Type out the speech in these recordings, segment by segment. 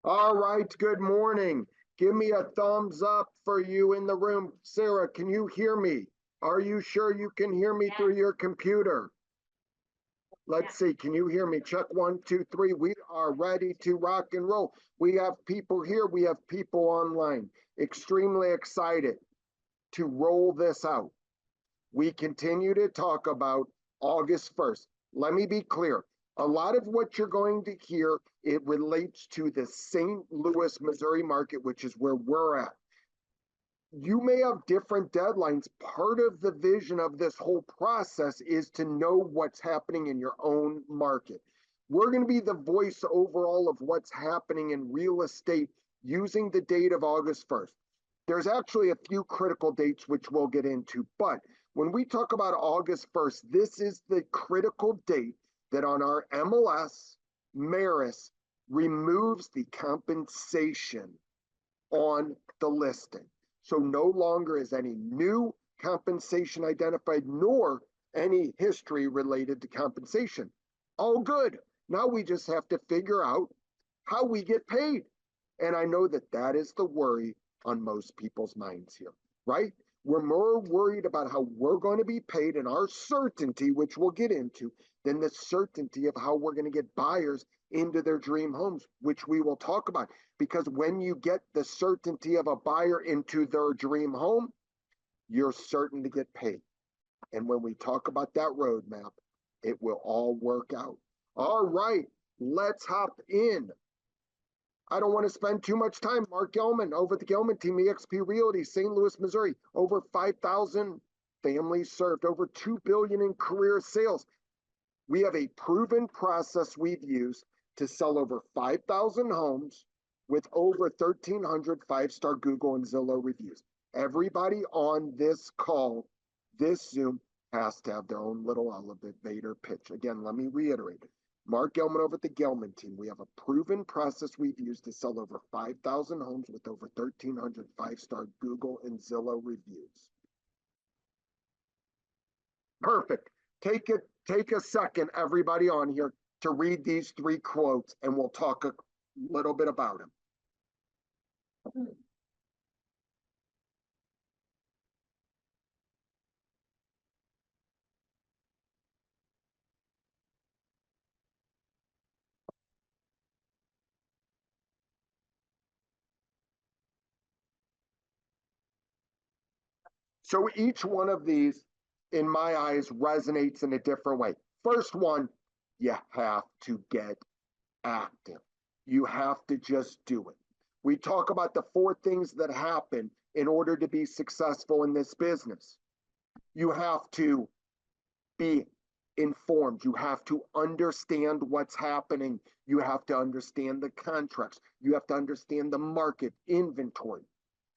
All right, good morning. Give me a thumbs up for you in the room. Sarah, can you hear me? Are you sure you can hear me through your computer? Let's see, can you hear me? Check one, two, three. We are ready to rock and roll. We have people here, we have people online. Extremely excited to roll this out. We continue to talk about August 1st. Let me be clear. A lot of what you're going to hear, it relates to the St. Louis, Missouri market, which is where we're at. You may have different deadlines. Part of the vision of this whole process is to know what's happening in your own market. We're going to be the voice overall of what's happening in real estate using the date of August 1st. There's actually a few critical dates which we'll get into, but when we talk about August 1st, this is the critical date that on our MLS, Maris removes the compensation on the listing. So no longer is any new compensation identified, nor any history related to compensation. All good. Now we just have to figure out how we get paid. And I know that that is the worry on most people's minds here, right? We're more worried about how we're going to be paid and our certainty, which we'll get into, than the certainty of how we're going to get buyers into their dream homes, which we will talk about. Because when you get the certainty of a buyer into their dream home, you're certain to get paid. And when we talk about that roadmap, it will all work out. All right, let's hop in. I don't want to spend too much time. Mark Gelman over at the Gelman team, eXp Realty, St. Louis, Missouri. Over 5,000 families served, over 2 billion in career sales. We have a proven process we've used to sell over 5,000 homes with over 1,300 five-star Google and Zillow reviews. Everybody on this call, this Zoom, has to have their own little elevator pitch. Again, let me reiterate it. Mark Gelman over at the Gelman team. We have a proven process we've used to sell over 5,000 homes with over 1,300 five-star Google and Zillow reviews. Perfect. Take a second, everybody on here, to read these three quotes, and we'll talk a little bit about them. So each one of these, in my eyes, resonates in a different way. First one, you have to get active. You have to just do it. We talk about the four things that happen in order to be successful in this business. You have to be informed. You have to understand what's happening. You have to understand the contracts. You have to understand the market, inventory.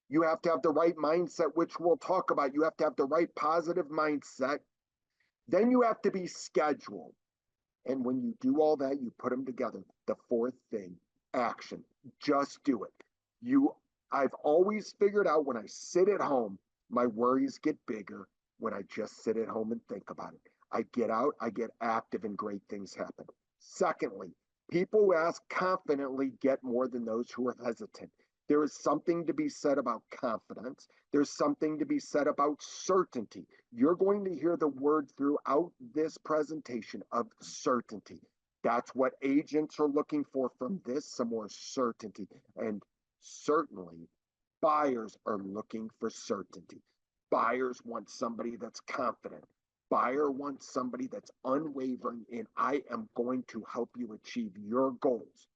You have to have the right mindset, which we'll talk about. You have to have the right positive mindset. Then you have to be scheduled. And when you do all that, you put them together. The fourth thing, action. Just do it. I've always figured out when I sit at home, my worries get bigger when I just sit at home and think about it. I get out, I get active, and great things happen. Secondly, people who ask confidently get more than those who are hesitant. There is something to be said about confidence. There's something to be said about certainty. You're going to hear the word throughout this presentation of certainty. That's what agents are looking for from this, some more certainty. And certainly, buyers are looking for certainty. Buyers want somebody that's confident. Buyer wants somebody that's unwavering in, I am going to help you achieve your goals.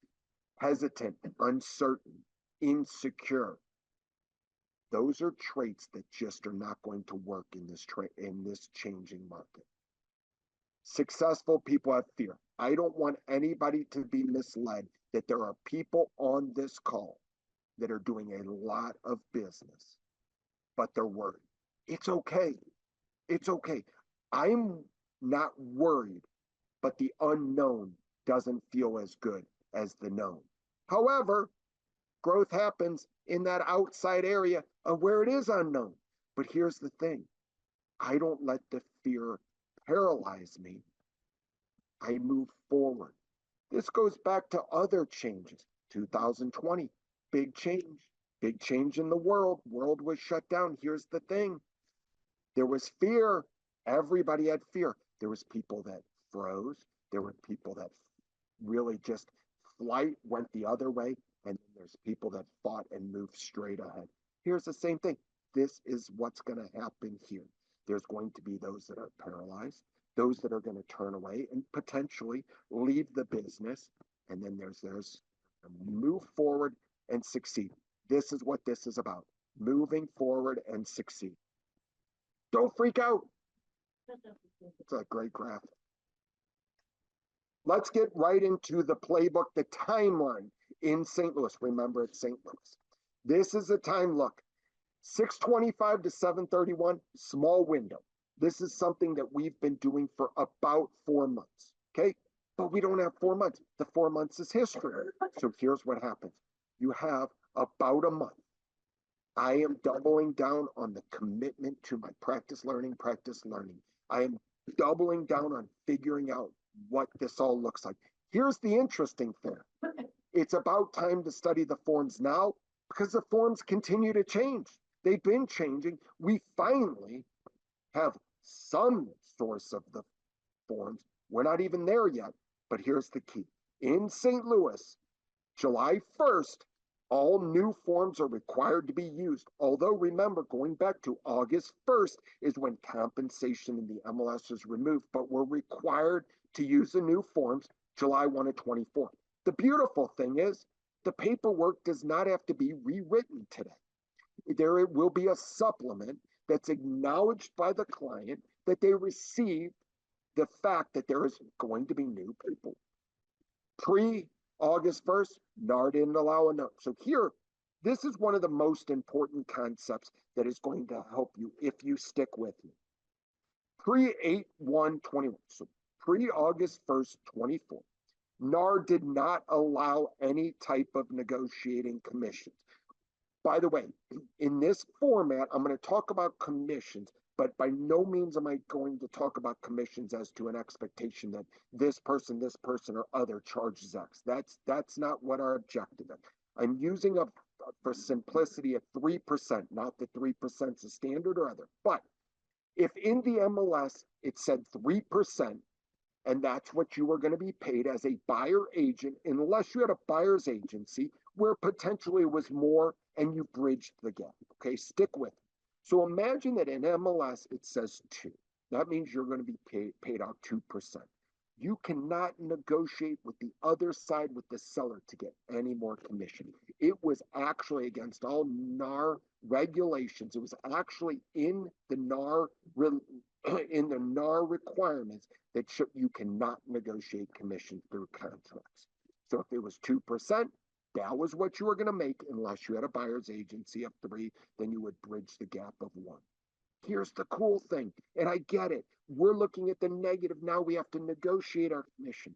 Hesitant, uncertain, insecure. Those are traits that just are not going to work in this changing market. Successful people have fear. I don't want anybody to be misled that there are people on this call that are doing a lot of business, but they're worried. It's okay. It's okay. I'm not worried, but the unknown doesn't feel as good as the known. However, growth happens in that outside area of where it is unknown. But here's the thing, I don't let the fear paralyze me. I move forward. This goes back to other changes, 2020, big change in the world. World was shut down. Here's the thing. There was fear. Everybody had fear. There was people that froze. There were people that really just flight went the other way. And then there's people that fought and moved straight ahead. Here's the same thing. This is what's going to happen here. There's going to be those that are paralyzed, those that are going to turn away and potentially leave the business. And then there's move forward and succeed. This is what this is about. Moving forward and succeed. Don't freak out. It's a great graph. Let's get right into the playbook, the timeline in St. Louis. Remember, it's St. Louis. This is a time look. 6:25 to 7:31, small window. This is something that we've been doing for about 4 months, okay? But we don't have 4 months. The 4 months is history. So here's what happens. You have about a month. I am doubling down on the commitment to my practice learning. I am doubling down on figuring out what this all looks like. Here's the interesting thing. It's about time to study the forms now because the forms continue to change. They've been changing. We finally have some source of the forms. We're not even there yet, but here's the key. In St. Louis, July 1st, all new forms are required to be used. Although remember, going back to August 1st is when compensation in the MLS is removed, but we're required to use the new forms July 1 of 24. The beautiful thing is the paperwork does not have to be rewritten today. There will be a supplement that's acknowledged by the client that they received the fact that there is going to be new people. Pre-August 1st, NAR didn't allow a note. So here, this is one of the most important concepts that is going to help you if you stick with me. Pre-8/1/21, so pre-August 1st, 24, NAR did not allow any type of negotiating commissions. By the way, in this format, I'm going to talk about commissions, but by no means am I going to talk about commissions as to an expectation that this person, or other charges X. That's not what our objective is. I'm using for simplicity a 3%, not that 3% is a standard or other. But if in the MLS it said 3%, and that's what you were going to be paid as a buyer agent, unless you had a buyer's agency where potentially it was more and you bridged the gap. Okay, stick with it. So imagine that in MLS it says 2. That means you're going to be paid out 2%. You cannot negotiate with the other side, with the seller, to get any more commission. It was actually against all NAR regulations. It was actually in the NAR requirements that you cannot negotiate commission through contracts. So if it was 2%, that was what you were going to make unless you had a buyer's agency of 3, then you would bridge the gap of 1. Here's the cool thing, and I get it. We're looking at the negative. Now we have to negotiate our commission.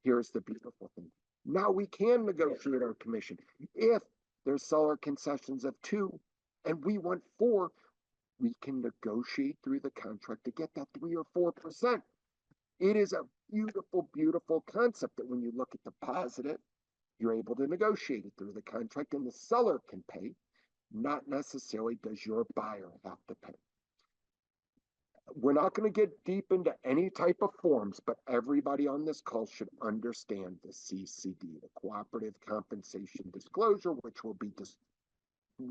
Here's the beautiful thing. Now we can negotiate our commission. If there's seller concessions of 2 and we want 4, we can negotiate through the contract to get that 3 or 4%. It is a beautiful, beautiful concept that when you look at the positive, you're able to negotiate it through the contract and the seller can pay. Not necessarily does your buyer have to pay. We're not going to get deep into any type of forms, but everybody on this call should understand the CCD, the Cooperative Compensation Disclosure, which will be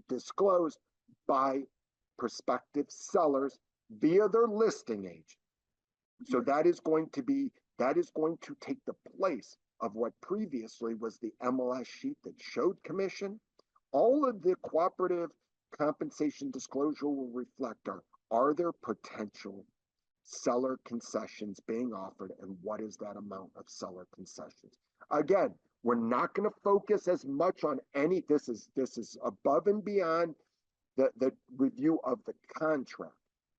disclosed by prospective sellers via their listing agent. So that is going to take the place of what previously was the MLS sheet that showed commission. All of the cooperative compensation disclosure will reflect are there potential seller concessions being offered, and what is that amount of seller concessions? Again, we're not going to focus as much on any, this is above and beyond the review of the contract.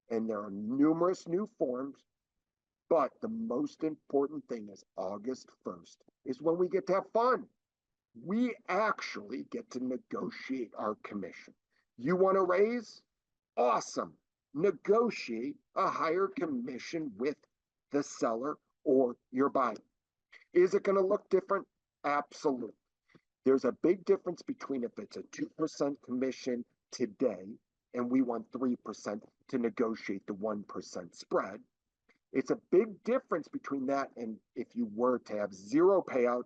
And there are numerous new forms, but the most important thing is August 1st is when we get to have fun. We actually get to negotiate our commission. You want to raise? Awesome. Negotiate a higher commission with the seller or your buyer. Is it going to look different? Absolutely. There's a big difference between if it's a 2% commission today and we want 3% to negotiate the 1% spread. It's a big difference between that and if you were to have zero payout,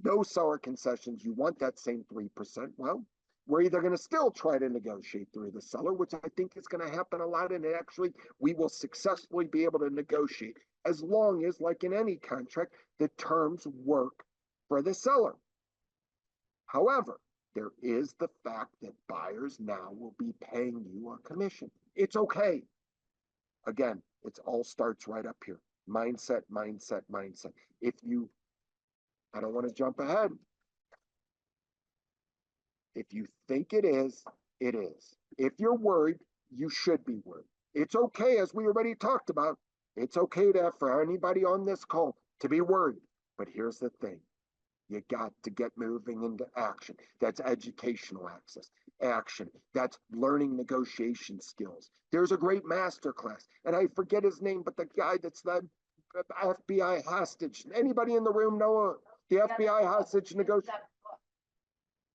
no seller concessions, you want that same 3%. Well, we're either going to still try to negotiate through the seller, which I think is going to happen a lot, and actually we will successfully be able to negotiate as long as, like in any contract, the terms work for the seller. However, there is the fact that buyers now will be paying you a commission. It's okay. Again, it all starts right up here. Mindset, mindset, mindset. I don't want to jump ahead. If you think it is, it is. If you're worried, you should be worried. It's okay, as we already talked about, it's okay for anybody on this call to be worried. But here's the thing. You got to get moving into action. That's educational action. That's learning negotiation skills. There's a great master class, and I forget his name, but the guy that's the FBI hostage. Anybody in the room know the FBI hostage negotiator?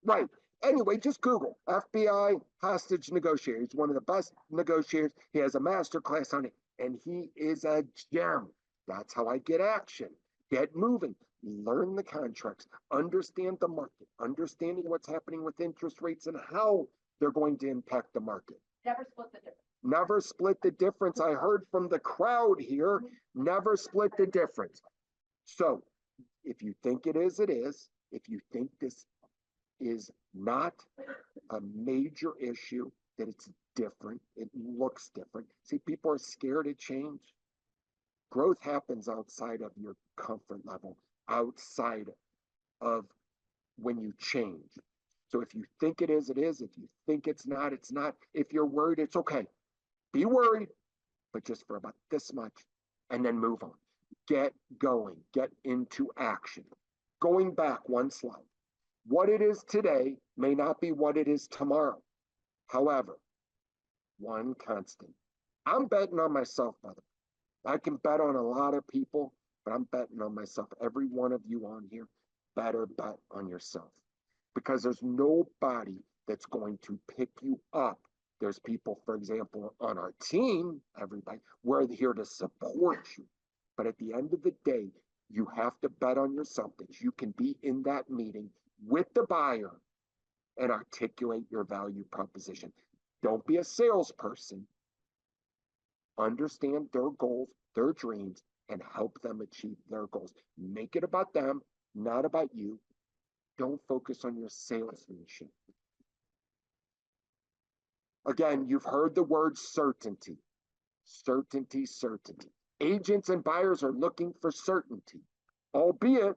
Right. Anyway, just Google FBI hostage negotiator. He's one of the best negotiators. He has a master class on it, and he is a gem. That's how I get action. Get moving. Learn the contracts. Understand the market. Understanding what's happening with interest rates and how they're going to impact the market. Never split the difference. Never split the difference. I heard from the crowd here. Never split the difference. So, if you think it is, it is. If you think this is not a major issue, that it's different, it looks different. See, people are scared of change. Growth happens outside of your comfort level, outside of when you change. So if you think it is, it is. If you think it's not, it's not. If you're worried, it's okay. Be worried, but just for about this much, and then move on. Get going, get into action. Going back one slide. What it is today may not be what it is tomorrow. However, one constant. I'm betting on myself, by the way. I can bet on a lot of people, but I'm betting on myself. Every one of you on here, better bet on yourself. Because there's nobody that's going to pick you up. There's people, for example, on our team, everybody, we're here to support you. But at the end of the day, you have to bet on yourself that you can be in that meeting with the buyer and articulate your value proposition. Don't be a salesperson. Understand their goals, their dreams, and help them achieve their goals. Make it about them, not about you. Don't focus on your salesmanship. Again, you've heard the word certainty. Certainty, certainty. Agents and buyers are looking for certainty, albeit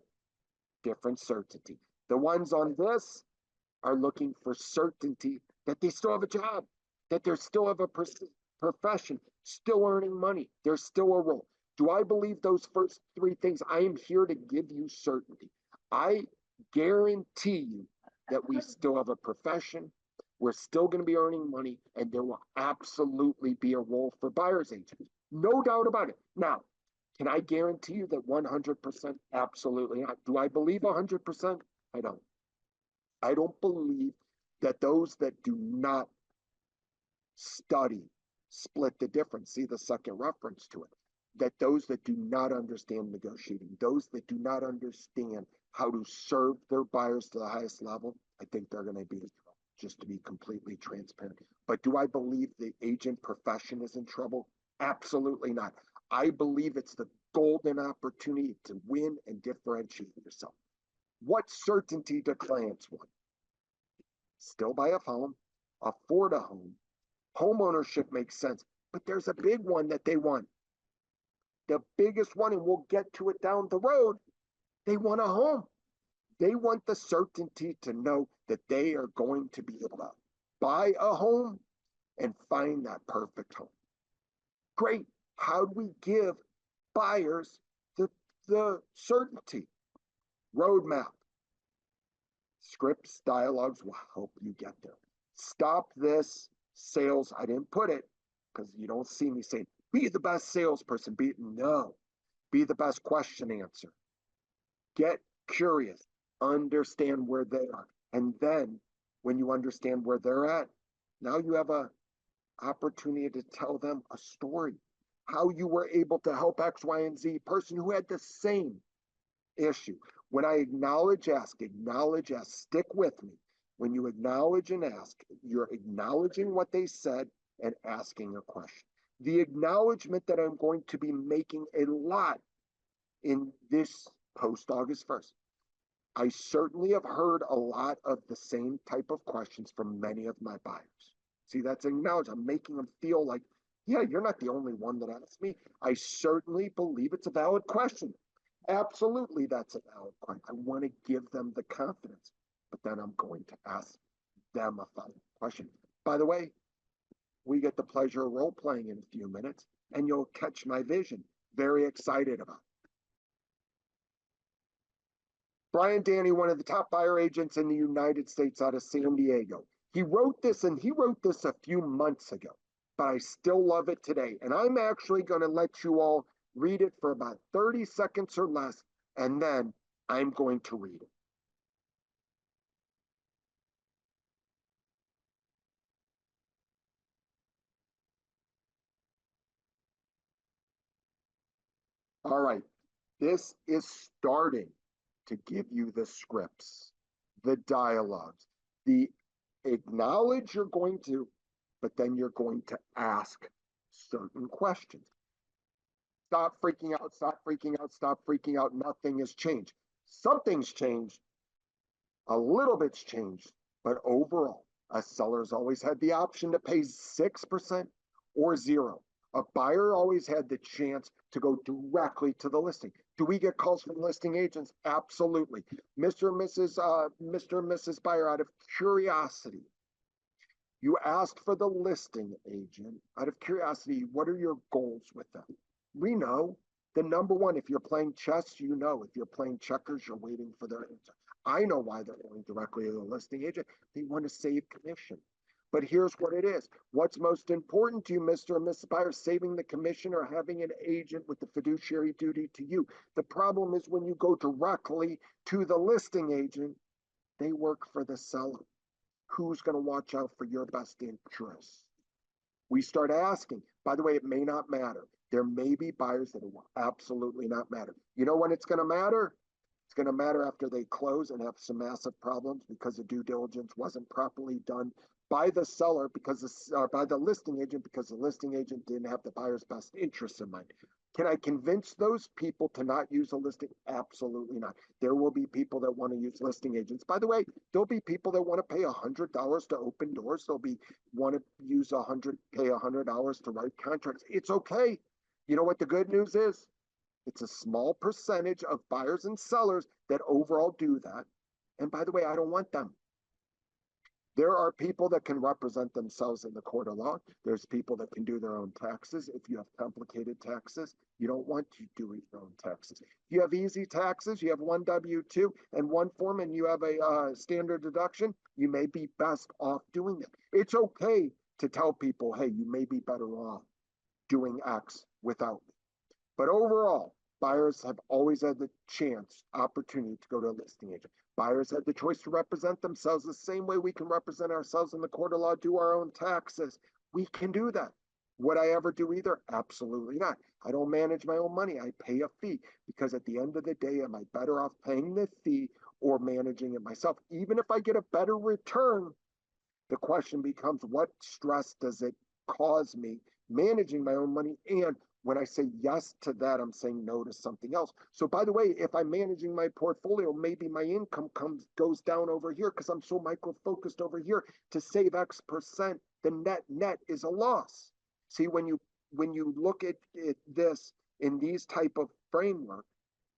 different certainty. The ones on this are looking for certainty that they still have a job, that they still have a profession, still earning money, there's still a role. Do I believe those first three things? I am here to give you certainty. I guarantee you that we still have a profession, we're still going to be earning money, and there will absolutely be a role for buyer's agents. No doubt about it. Now, can I guarantee you that 100%? Absolutely not. Do I believe 100%? I don't. I don't believe that those that do not study split the difference. See the second reference to it. That those that do not understand negotiating, those that do not understand how to serve their buyers to the highest level, I think they're going to be in trouble, just to be completely transparent. But do I believe the agent profession is in trouble? Absolutely not. I believe it's the golden opportunity to win and differentiate yourself. What certainty do clients want? Still buy a home, afford a home. Home ownership makes sense, but there's a big one that they want. The biggest one, and we'll get to it down the road, they want a home. They want the certainty to know that they are going to be able to buy a home and find that perfect home. Great. How do we give buyers the certainty? Roadmap. Scripts, dialogues will help you get there. Stop this sales. I didn't put it because you don't see me saying, be the best salesperson. No. Be the best question answer. Get curious. understand where they are. And then when you understand where they're at, now you have a opportunity to tell them a story, how you were able to help X, Y, and Z person who had the same issue. When I acknowledge, ask, stick with me. When you acknowledge and ask, you're acknowledging what they said and asking a question. The acknowledgement that I'm going to be making a lot in this post August 1st. I certainly have heard a lot of the same type of questions from many of my buyers. See, that's acknowledged. I'm making them feel like, yeah, you're not the only one that asked me. I certainly believe it's a valid question. Absolutely, that's a valid question. I want to give them the confidence, but then I'm going to ask them a follow-up question. By the way, we get the pleasure of role playing in a few minutes, and you'll catch my vision. Very excited about it. Brian Danny, one of the top buyer agents in the United States out of San Diego. He wrote this a few months ago, but I still love it today. And I'm actually going to let you all read it for about 30 seconds or less, and then I'm going to read it. All right, this is starting to give you the scripts, the dialogues, the acknowledge you're going to, but then you're going to ask certain questions. Stop freaking out, stop freaking out, stop freaking out. Nothing has changed. Something's changed. A little bit's changed, but overall, a seller's always had the option to pay 6% or 0. A buyer always had the chance to go directly to the listing. Do we get calls from listing agents? Absolutely. Mr. and Mrs. Buyer, out of curiosity, you asked for the listing agent. Out of curiosity, what are your goals with them? We know the number one, if you're playing chess, you know. If you're playing checkers, you're waiting for their answer. I know why they're going directly to the listing agent. They want to save commission. But here's what it is. What's most important to you, Mr. and Mrs. Buyer, saving the commission or having an agent with the fiduciary duty to you? The problem is when you go directly to the listing agent, they work for the seller. Who's going to watch out for your best interests? We start asking. By the way, it may not matter. There may be buyers that will absolutely not matter. You know when it's going to matter? It's going to matter after they close and have some massive problems because the due diligence wasn't properly done by the seller, by the listing agent, because the listing agent didn't have the buyer's best interests in mind. Can I convince those people to not use a listing? Absolutely not. There will be people that want to use listing agents. By the way, there'll be people that want to pay $100 to open doors. There'll be want to pay $100 to write contracts. It's okay. You know what the good news is? It's a small percentage of buyers and sellers that overall do that. And by the way, I don't want them. There are people that can represent themselves in the court of law. There's people that can do their own taxes. If you have complicated taxes, you don't want to do your own taxes. If you have easy taxes, you have one W-2 and one form, and you have a standard deduction, you may be best off doing it. It's okay to tell people, hey, you may be better off doing X without me. But overall, buyers have always had the opportunity to go to a listing agent. Buyers had the choice to represent themselves the same way we can represent ourselves in the court of law, do our own taxes. We can do that. Would I ever do either? Absolutely not. I don't manage my own money. I pay a fee because at the end of the day, am I better off paying the fee or managing it myself? Even if I get a better return, the question becomes, what stress does it cause me managing my own money? And when I say yes to that, I'm saying no to something else. So by the way, if I'm managing my portfolio, maybe my income goes down over here because I'm so micro-focused over here to save X%, the net is a loss. See, when you look at this in these type of framework,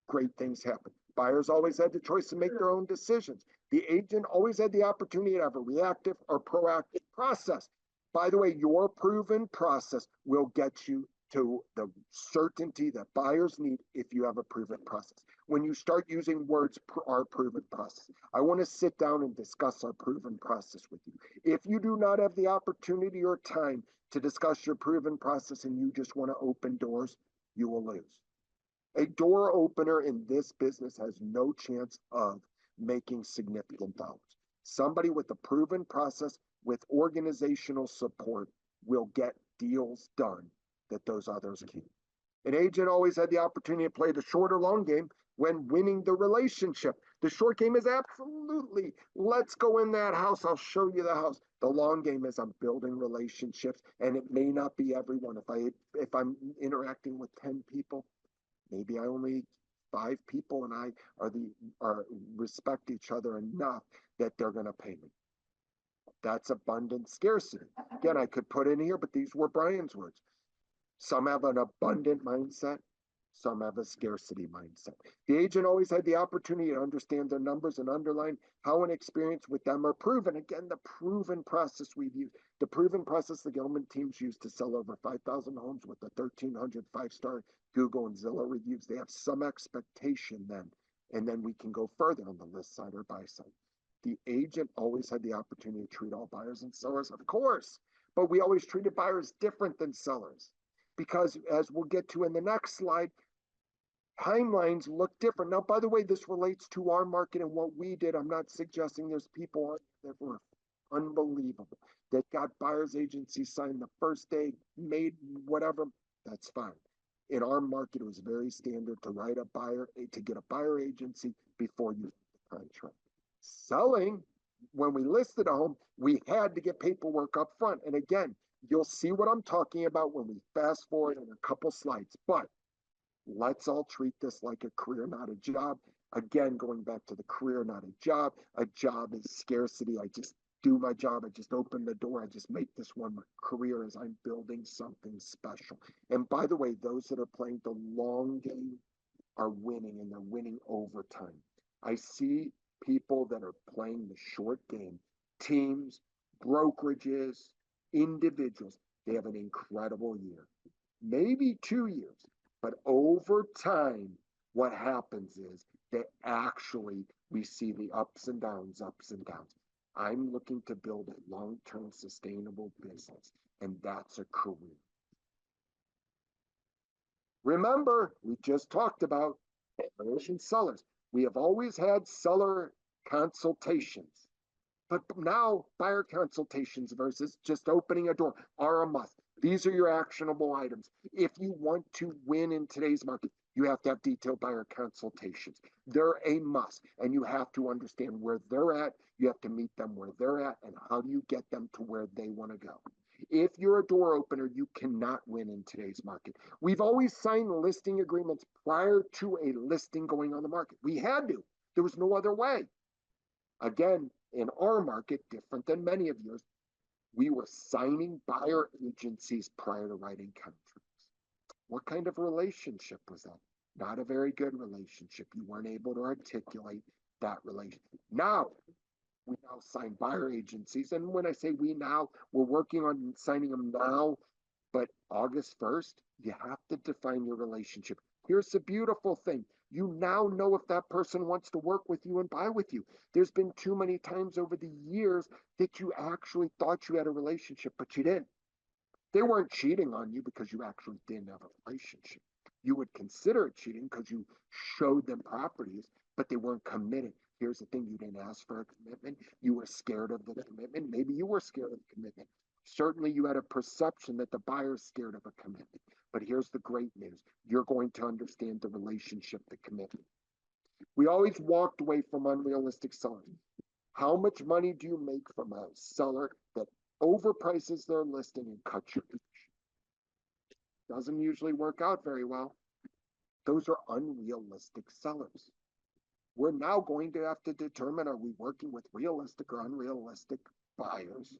great things happen. Buyers always had the choice to make their own decisions. The agent always had the opportunity to have a reactive or proactive process. By the way, your proven process will get you to the certainty that buyers need if you have a proven process. When you start using words, our proven process, I want to sit down and discuss our proven process with you. If you do not have the opportunity or time to discuss your proven process and you just want to open doors, you will lose. A door opener in this business has no chance of making significant dollars. Somebody with a proven process with organizational support will get deals done that those others can't. An agent always had the opportunity to play the short or long game when winning the relationship. The short game is absolutely, let's go in that house, I'll show you the house. The long game is I'm building relationships, and it may not be everyone. If I'm interacting with 10 people, maybe I only 5 people and I are respect each other enough that they're going to pay me. That's abundant scarcity. Again, I could put in here, but these were Brian's words. Some have an abundant mindset. Some have a scarcity mindset. The agent always had the opportunity to understand their numbers and underline how an experience with them are proven. Again, the proven process we've used, the proven process the Gelman teams use to sell over 5,000 homes with the 1,300 5-star Google and Zillow reviews. They have some expectation then, and then we can go further on the list side or buy side. The agent always had the opportunity to treat all buyers and sellers, of course, but we always treated buyers different than sellers. Because as we'll get to in the next slide, timelines look different. Now, by the way, this relates to our market and what we did. I'm not suggesting there's people that were unbelievable, that got buyer's agency signed the first day, made whatever, that's fine. In our market, it was very standard to get a buyer agency before you the contract. Selling, when we listed a home, we had to get paperwork up front. And again, you'll see what I'm talking about when we fast forward in a couple slides, but let's all treat this like a career, not a job. Again, going back to the career, not a job. A job is scarcity. I just do my job. I just open the door. I just make this one my career as I'm building something special. And by the way, those that are playing the long game are winning, and they're winning over time. I see people that are playing the short game, teams, brokerages, individuals. They have an incredible year, maybe 2 years, but over time, what happens is that actually we see the ups and downs. I'm looking to build a long-term sustainable business, and that's a career. Remember, we just talked about buyers and sellers. We have always had seller consultations, but now buyer consultations versus just opening a door are a must. These are your actionable items. If you want to win in today's market, you have to have detailed buyer consultations. They're a must, and you have to understand where they're at. You have to meet them where they're at, and how do you get them to where they want to go. If you're a door opener, you cannot win in today's market. We've always signed listing agreements prior to a listing going on the market. We had to. There was no other way. Again, in our market, different than many of yours, we were signing buyer agencies prior to writing contracts. What kind of relationship was that? Not a very good relationship. You weren't able to articulate that relationship. Now, we now sign buyer agencies. And when I say we now, we're working on signing them now, but August 1st, you have to define your relationship. Here's the beautiful thing. You now know if that person wants to work with you and buy with you. There's been too many times over the years that you actually thought you had a relationship, but you didn't. They weren't cheating on you because you actually didn't have a relationship. You would consider it cheating because you showed them properties, but they weren't committed. Here's the thing, you didn't ask for a commitment. You were scared of the commitment. Maybe you were scared of the commitment. Certainly you had a perception that the buyer's scared of a commitment. But here's the great news. You're going to understand the relationship, the commitment. We always walked away from unrealistic selling. How much money do you make from a seller that overprices their listing and cuts your commission? Doesn't usually work out very well. Those are unrealistic sellers. We're now going to have to determine, are we working with realistic or unrealistic buyers?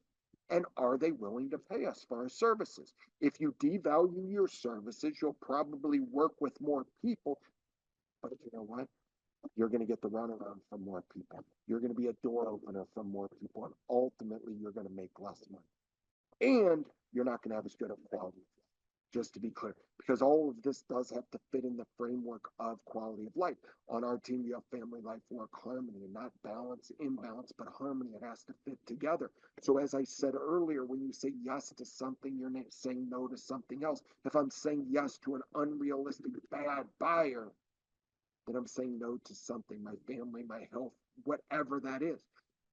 And are they willing to pay us for our services? If you devalue your services, you'll probably work with more people. But you know what? You're going to get the runaround from more people. You're going to be a door opener from more people. And ultimately, you're going to make less money. And you're not going to have as good of quality. Just to be clear, because all of this does have to fit in the framework of quality of life. On our team, you have family, life, work, harmony, and not balance, imbalance, but harmony. It has to fit together. So as I said earlier, when you say yes to something, you're saying no to something else. If I'm saying yes to an unrealistic bad buyer, then I'm saying no to something, my family, my health, whatever that is.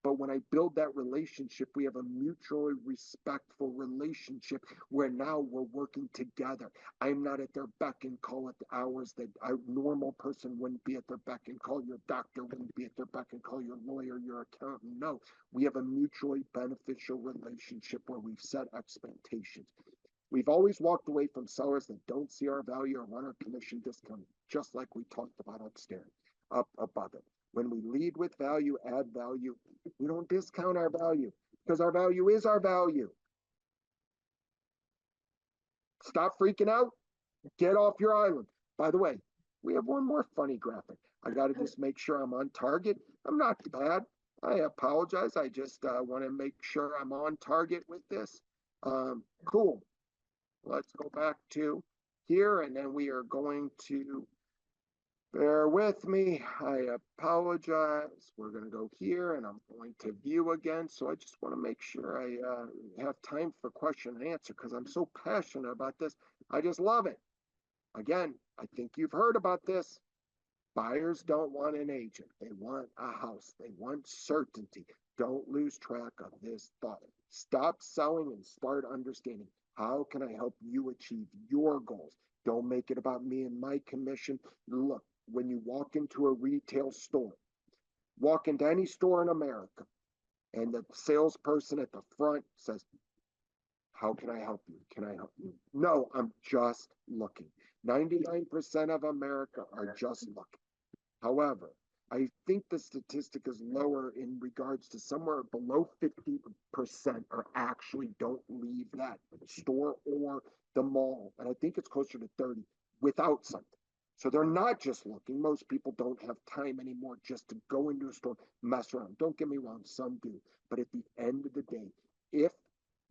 But when I build that relationship, we have a mutually respectful relationship where now we're working together. I'm not at their beck and call at the hours that a normal person wouldn't be at their beck and call. Your doctor wouldn't be at their beck and call. Your lawyer, your accountant. No, we have a mutually beneficial relationship where we've set expectations. We've always walked away from sellers that don't see our value or want our commission discounted, just like we talked about upstairs, up above it. When we lead with value, add value, we don't discount our value because our value is our value. Stop freaking out. Get off your island. By the way, we have one more funny graphic. I got to just make sure I'm on target. I'm not bad. I apologize. I just want to make sure I'm on target with this. Cool. Let's go back to here, and then we are going to, bear with me. I apologize. We're going to go here, and I'm going to view again. So I just want to make sure I have time for question and answer because I'm so passionate about this. I just love it. Again, I think you've heard about this. Buyers don't want an agent. They want a house. They want certainty. Don't lose track of this thought. Stop selling and start understanding. How can I help you achieve your goals? Don't make it about me and my commission. Look, when you walk into a retail store, walk into any store in America, and the salesperson at the front says, how can I help you? Can I help you? No, I'm just looking. 99% of America are just looking. However, I think the statistic is lower in regards to somewhere below 50% are actually don't leave that store or the mall. And I think it's closer to 30 without something. So they're not just looking. Most people don't have time anymore just to go into a store, mess around. Don't get me wrong, some do. But at the end of the day, if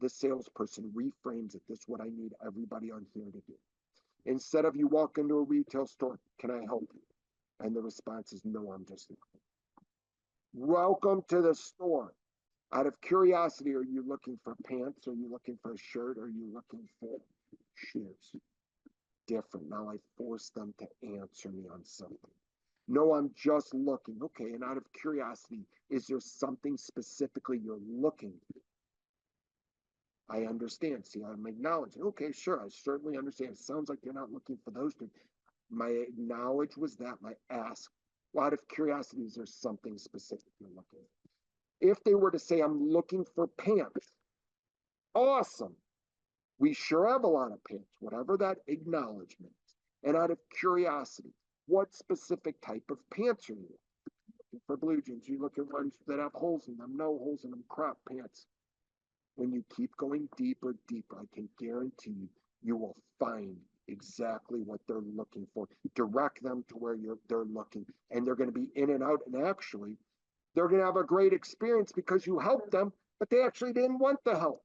the salesperson reframes it, this is what I need everybody on here to do. Instead of you walk into a retail store, can I help you? And the response is, no, I'm just looking. Welcome to the store. Out of curiosity, are you looking for pants? Are you looking for a shirt? Are you looking for shoes? Different. Now I force them to answer me on something. No, I'm just looking. Okay, and out of curiosity, is there something specifically you're looking for? I understand. See, I'm acknowledging. Okay, sure, I certainly understand. It sounds like you're not looking for those two. My knowledge was that. My ask, well, out of curiosity, is there something specific you're looking for? If they were to say, I'm looking for pants, awesome. We sure have a lot of pants, whatever that acknowledgement is. And out of curiosity, what specific type of pants are you looking for? Blue jeans? You look at ones that have holes in them, no holes in them, crop pants. When you keep going deeper, deeper, I can guarantee you, you will find exactly what they're looking for. Direct them to where they're looking, and they're going to be in and out. And actually, they're going to have a great experience because you helped them, but they actually didn't want the help.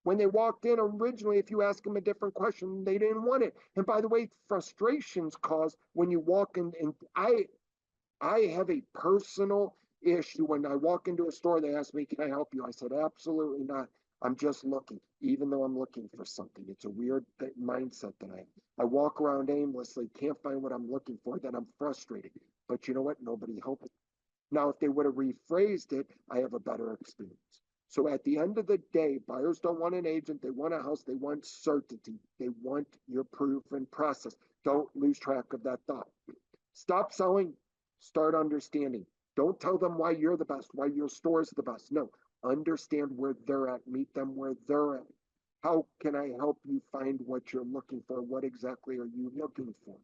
When they walked in originally, if you ask them a different question, they didn't want it. And by the way, frustrations cause when you walk in, and I have a personal issue when I walk into a store, they ask me, can I help you? I said, absolutely not. I'm just looking, even though I'm looking for something. It's a weird mindset that I have. I walk around aimlessly, can't find what I'm looking for, then I'm frustrated. But you know what? Nobody helped me. Now, if they would have rephrased it, I have a better experience. So at the end of the day, buyers don't want an agent. They want a house. They want certainty. They want your proven process. Don't lose track of that thought. Stop selling. Start understanding. Don't tell them why you're the best, why your store is the best. No, understand where they're at. Meet them where they're at. How can I help you find what you're looking for? What exactly are you looking for?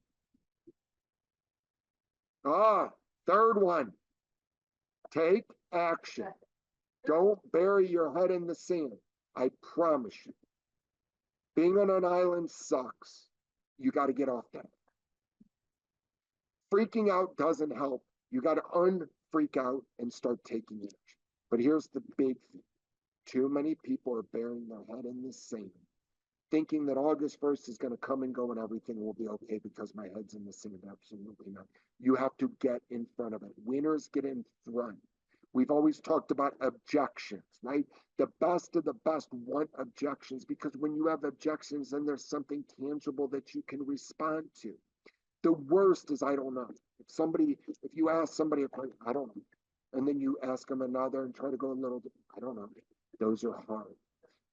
Third one. Take action. Don't bury your head in the sand. I promise you. Being on an island sucks. You got to get off that. Freaking out doesn't help. You got to unfreak out and start taking action. But here's the big thing. Too many people are burying their head in the sand, thinking that August 1st is going to come and go and everything will be okay because my head's in the sand. Absolutely not. You have to get in front of it. Winners get in front. We've always talked about objections, right? The best of the best want objections because when you have objections, then there's something tangible that you can respond to. The worst is, I don't know. If you ask somebody a question, I don't know. And then you ask them another and try to go a little, I don't know. Those are hard.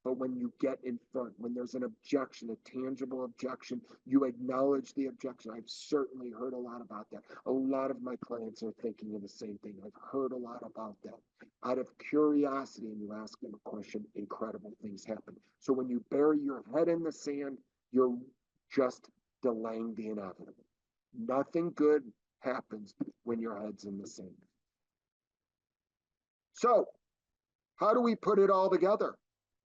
But when you get in front, when there's an objection, a tangible objection, you acknowledge the objection. I've certainly heard a lot about that. A lot of my clients are thinking of the same thing. I've heard a lot about that. Out of curiosity, and you ask them a question, incredible things happen. So when you bury your head in the sand, you're just delaying the inevitable. Nothing good happens when your head's in the sand. So, how do we put it all together?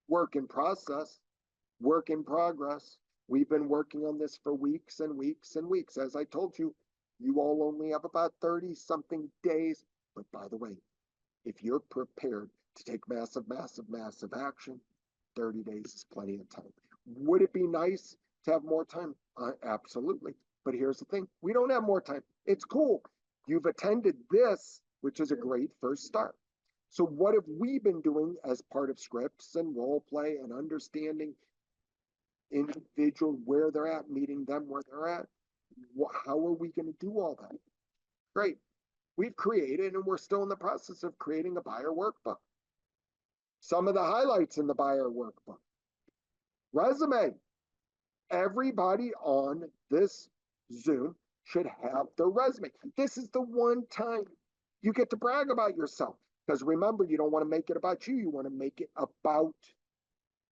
Work in process, work in progress. We've been working on this for weeks and weeks and weeks. As I told you, you all only have about 30 something days. But by the way, if you're prepared to take massive, massive, massive action, 30 days is plenty of time. Would it be nice to have more time? Absolutely. But here's the thing, we don't have more time. It's cool. You've attended this, which is a great first start. So what have we been doing as part of scripts and role play and understanding individual where they're at, meeting them where they're at? How are we going to do all that? Great. We've created, and we're still in the process of creating, a buyer workbook. Some of the highlights in the buyer workbook. Resume. Everybody on this Zoom should have their resume. This is the one time you get to brag about yourself. Because remember, you don't want to make it about you. You want to make it about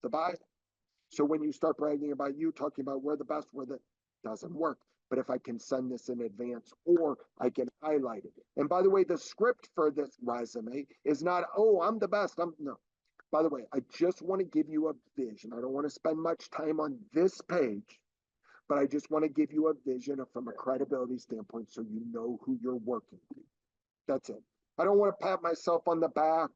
the buyer. So when you start bragging about you, talking about we're the best, doesn't work. But if I can send this in advance, or I can highlight it. And by the way, the script for this resume is not, oh, I'm the best. No. By the way, I just want to give you a vision. I don't want to spend much time on this page, but I just want to give you a vision from a credibility standpoint so you know who you're working with. That's it. I don't want to pat myself on the back.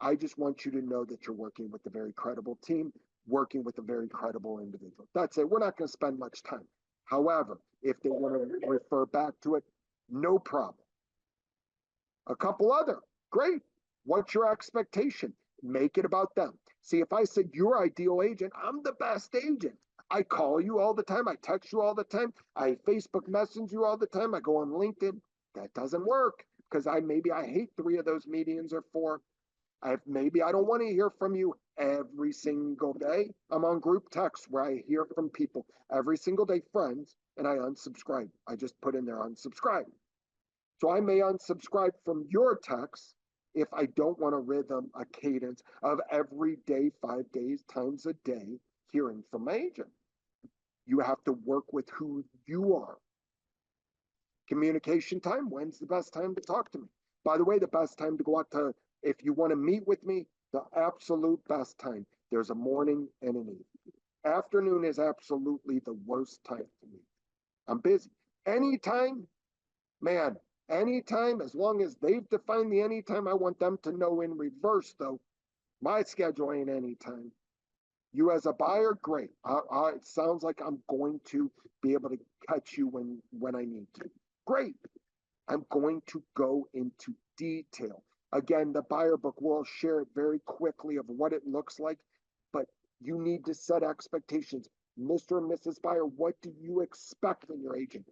I just want you to know that you're working with a very credible team, working with a very credible individual. That's it. We're not going to spend much time. However, if they want to refer back to it, no problem. A couple other, great. What's your expectation? Make it about them. See, if I said your ideal agent, I'm the best agent. I call you all the time. I text you all the time. I Facebook message you all the time. I go on LinkedIn. That doesn't work because maybe I hate 3 of those meetings or 4. Maybe I don't want to hear from you every single day. I'm on group text where I hear from people every single day, friends, and I unsubscribe. I just put in there unsubscribe. So I may unsubscribe from your text if I don't want a rhythm, a cadence of every day, 5 days, times a day, hearing from my agent. You have to work with who you are. Communication time, when's the best time to talk to me? By the way, the best time to go out to, if you want to meet with me, the absolute best time. There's a morning and an evening. Afternoon is absolutely the worst time to meet. I'm busy. Anytime, man, anytime, as long as they've defined the anytime, I want them to know in reverse, though, my schedule ain't anytime. You as a buyer, great. It sounds like I'm going to be able to catch you when I need to. Great. I'm going to go into detail. Again, the buyer book will share it very quickly of what it looks like, but you need to set expectations. Mr. and Mrs. Buyer, what do you expect in your agent?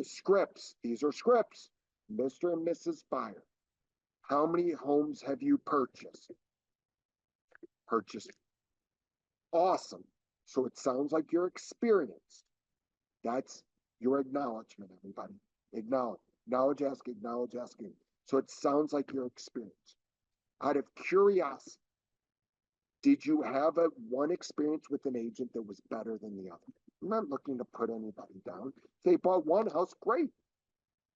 Scripts, these are scripts. Mr. and Mrs. Buyer, how many homes have you purchased? Purchased. Awesome. So it sounds like you're experienced. That's your acknowledgement, everybody. Acknowledge, asking. So it sounds like you're experienced. Out of curiosity, did you have one experience with an agent that was better than the other? I'm not looking to put anybody down. They bought one house, great.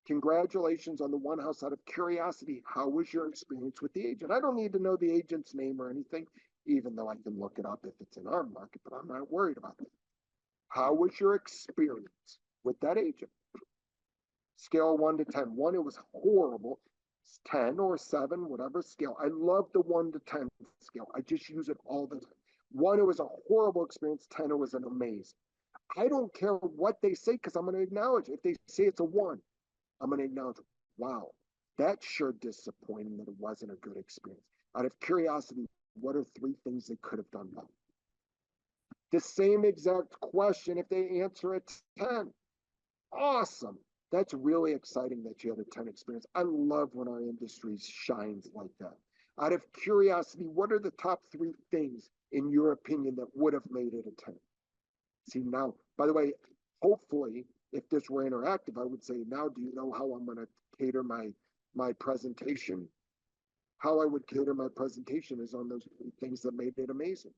Congratulations on the one house. Out of curiosity, how was your experience with the agent? I don't need to know the agent's name or anything, even though I can look it up if it's in our market, but I'm not worried about that. How was your experience with that agent? Scale 1 to 10. 1, it was horrible. 10 or 7, whatever scale. I love the 1 to 10 scale. I just use it all the time. 1, it was a horrible experience. 10, it was an amazing. I don't care what they say because I'm going to acknowledge it. If they say it's a 1, I'm going to acknowledge, wow, that's sure disappointing that it wasn't a good experience. Out of curiosity, what are 3 things they could have done better? The same exact question if they answer a 10. Awesome. That's really exciting that you had a 10 experience. I love when our industry shines like that. Out of curiosity, what are the top 3 things in your opinion that would have made it a 10? See, now, by the way, hopefully, if this were interactive, I would say, now do you know how I'm going to cater my presentation? How I would cater my presentation is on those 3 things that made it amazing.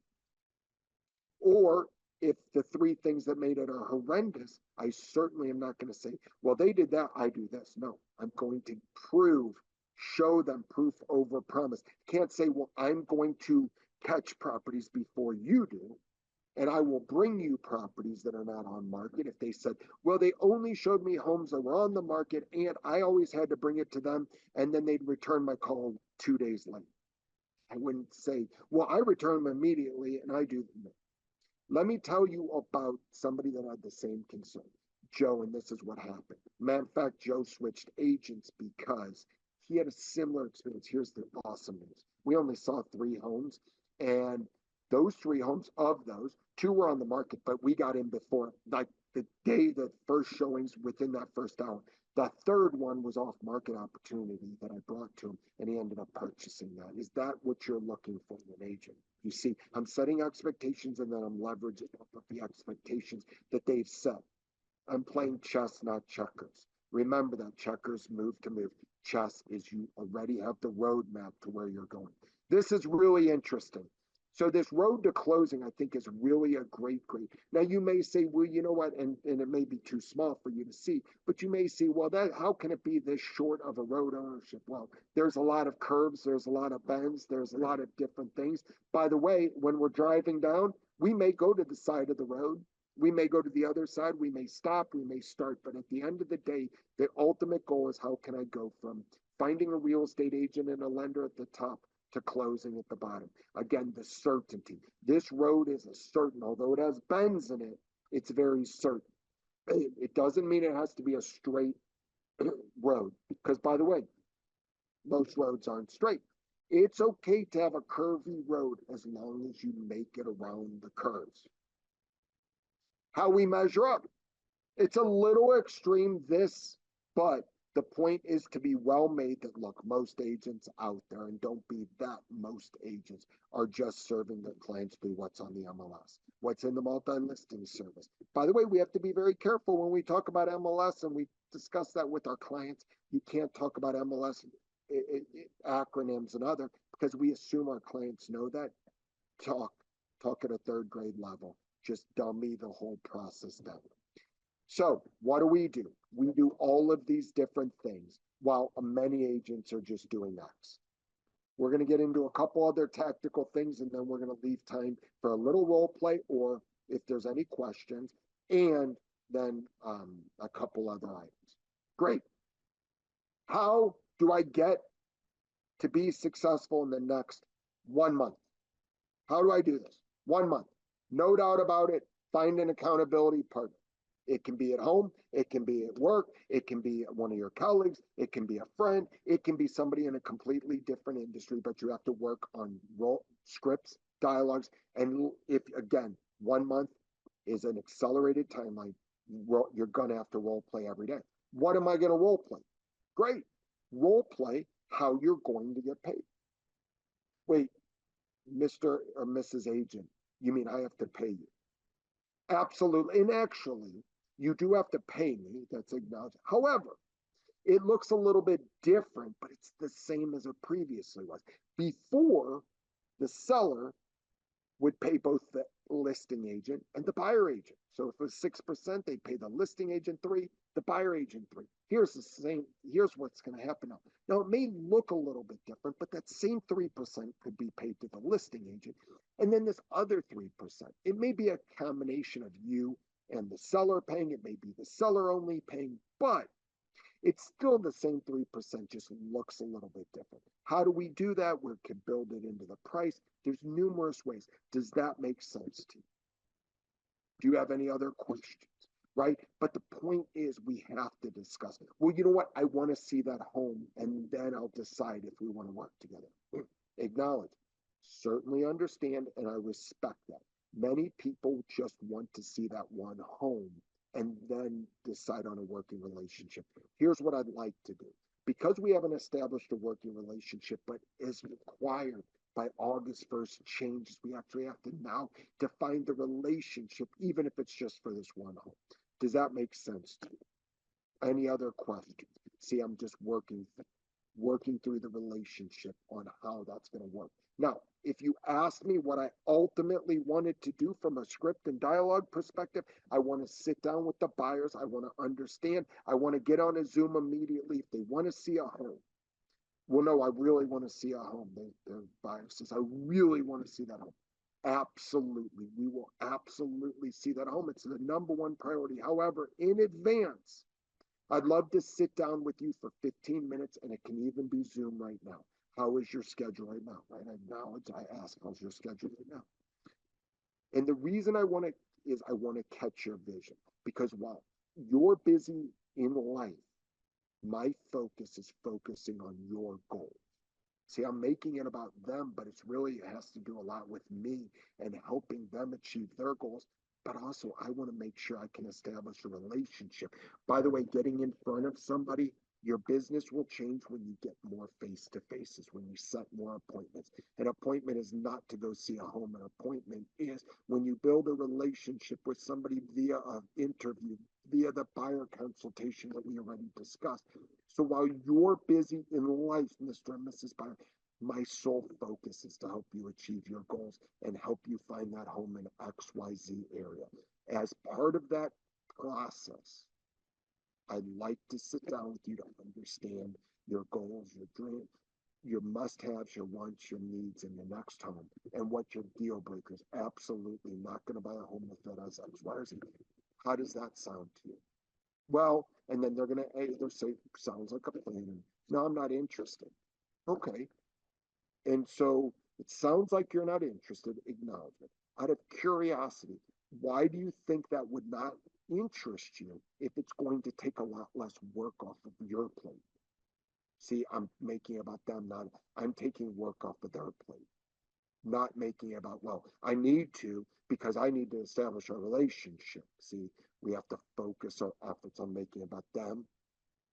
Or if the 3 things that made it are horrendous, I certainly am not going to say, well, they did that, I do this. No, I'm going to show them proof over promise. Can't say, well, I'm going to catch properties before you do, and I will bring you properties that are not on market. If they said, well, they only showed me homes that were on the market and I always had to bring it to them, and then they'd return my call 2 days late. I wouldn't say, well, I return them immediately and I do them. Let me tell you about somebody that had the same concern, Joe, and this is what happened. Matter of fact, Joe switched agents because he had a similar experience. Here's the awesome news. We only saw 3 homes, and those 3 homes, of those, 2 were on the market, but we got in before, like the day the first showings within that first hour. The 3rd one was off market opportunity that I brought to him, and he ended up purchasing that. Is that what you're looking for in an agent? You see, I'm setting expectations and then I'm leveraging off of the expectations that they've set. I'm playing chess, not checkers. Remember that checkers move to move. Chess is you already have the roadmap to where you're going. This is really interesting. So this road to closing, I think, is really a great. Now you may say, well, you know what, and it may be too small for you to see, but you may see, well, that how can it be this short of a road ownership? Well, there's a lot of curves, there's a lot of bends, there's a lot of different things. By the way, when we're driving down, we may go to the side of the road. We may go to the other side, we may stop, we may start, but at the end of the day, the ultimate goal is how can I go from finding a real estate agent and a lender at the top to closing at the bottom. Again, the certainty. This road is a certain, although it has bends in it, it's very certain. It doesn't mean it has to be a straight road, because by the way, most roads aren't straight. It's okay to have a curvy road as long as you make it around the curves. How we measure up. It's a little extreme, this, but the point is to be well made that look, most agents out there, and don't be that most agents are just serving their clients through what's on the MLS, what's in the multi-listing service. By the way, we have to be very careful when we talk about MLS, and we discuss that with our clients. You can't talk about MLS acronyms and other, because we assume our clients know that. Talk at a 3rd grade level. Just dummy the whole process down. So what do? We do all of these different things while many agents are just doing X. We're going to get into a couple other tactical things, and then we're going to leave time for a little role play, or if there's any questions, and then a couple other items. Great. How do I get to be successful in the next 1 month? How do I do this? 1 month. No doubt about it. Find an accountability partner. It can be at home, it can be at work, it can be one of your colleagues, it can be a friend, it can be somebody in a completely different industry, but you have to work on scripts, dialogues, and if, again, 1 month is an accelerated timeline, you're gonna have to role play every day. What am I gonna role play? Great. Role play how you're going to get paid. Wait, Mr. or Mrs. Agent, you mean I have to pay you? Absolutely. And actually, you do have to pay me. That's acknowledged. However, it looks a little bit different, but it's the same as it previously was. Before, the seller would pay both the listing agent and the buyer agent. So if it was 6%, they pay the listing agent 3%, the buyer agent 3%. Here's what's going to happen now. Now, it may look a little bit different, but that same 3% could be paid to the listing agent. And then this other 3%, it may be a combination of you and the seller paying, it may be the seller only paying, but it's still the same 3%, just looks a little bit different. How do we do that? We can build it into the price. There's numerous ways. Does that make sense to you? Do you have any other questions? Right? But the point is we have to discuss it. Well, you know what? I want to see that home, and then I'll decide if we want to work together. Acknowledge. Certainly understand, and I respect that. Many people just want to see that one home and then decide on a working relationship. Here's what I'd like to do. Because we haven't established a working relationship, but is required by August 1st changes, we actually have to now define the relationship, even if it's just for this one home. Does that make sense to you? Any other questions? See, I'm just working through the relationship on how that's going to work. Now, if you ask me what I ultimately wanted to do from a script and dialogue perspective, I want to sit down with the buyers. I want to understand. I want to get on a Zoom immediately if they want to see a home. Well, no, I really want to see a home. The buyer says, I really want to see that home. Absolutely. We will absolutely see that home. It's the number one priority. However, in advance, I'd love to sit down with you for 15 minutes, and it can even be Zoom right now. How is your schedule right now? Right? I acknowledge, I ask, how's your schedule right now? And the reason I want to catch your vision, because while you're busy in life, my focus is focusing on your goals. See, I'm making it about them, but it's really, it has to do a lot with me and helping them achieve their goals. But also, I want to make sure I can establish a relationship. By the way, getting in front of somebody, your business will change when you get more face to faces, when you set more appointments. An appointment is not to go see a home. An appointment is when you build a relationship with somebody via an interview, via the buyer consultation that we already discussed. So while you're busy in life, Mr. and Mrs. Buyer, my sole focus is to help you achieve your goals and help you find that home in XYZ area. As part of that process, I'd like to sit down with you to understand your goals, your dreams, your must-haves, your wants, your needs in the next home, and what your deal breakers. Absolutely not going to buy a home that has X, Y, or Z. How does that sound to you? Well, and then they're going to either say, sounds like a plan. No, I'm not interested. Okay. And so it sounds like you're not interested. Acknowledgement. Out of curiosity, why do you think that would not interest you if it's going to take a lot less work off of your plate? See, I'm making about them, not I'm taking work off of their plate, not making about, well, I need to because I need to establish a relationship. See, we have to focus our efforts on making about them,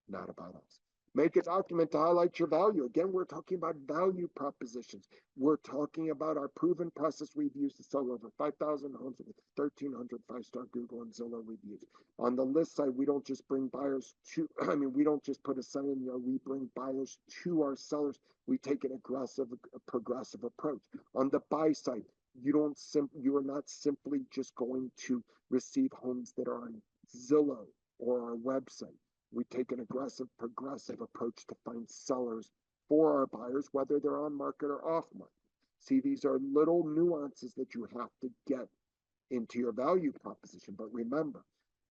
not about us. Make a document to highlight your value. Again, we're talking about value propositions. We're talking about our proven process we've used to sell over 5,000 homes with 1,300 five-star Google and Zillow reviews. On the list side, we don't just bring buyers to, we don't just put a sign in there, we bring buyers to our sellers. We take an aggressive, progressive approach. On the buy side, you are not simply just going to receive homes that are on Zillow or our website. We take an aggressive, progressive approach to find sellers for our buyers, whether they're on market or off market. See, these are little nuances that you have to get into your value proposition. But remember,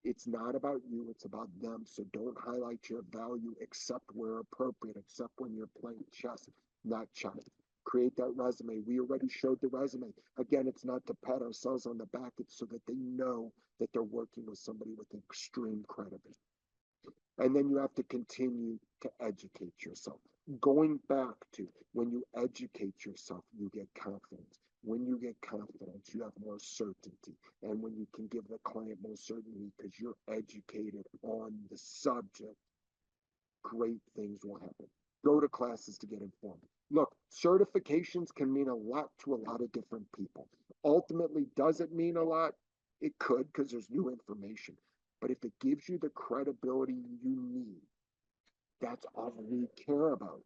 it's not about you, it's about them. So don't highlight your value except where appropriate, except when you're playing chess, not China. Create that resume. We already showed the resume. Again, it's not to pat ourselves on the back, it's so that they know that they're working with somebody with extreme credibility. And then you have to continue to educate yourself. Going back to when you educate yourself, you get confidence. When you get confidence, you have more certainty. And when you can give the client more certainty because you're educated on the subject, great things will happen. Go to classes to get informed. Look, certifications can mean a lot to a lot of different people. Ultimately, does it mean a lot? It could because there's new information. But if it gives you the credibility you need, that's all we care about.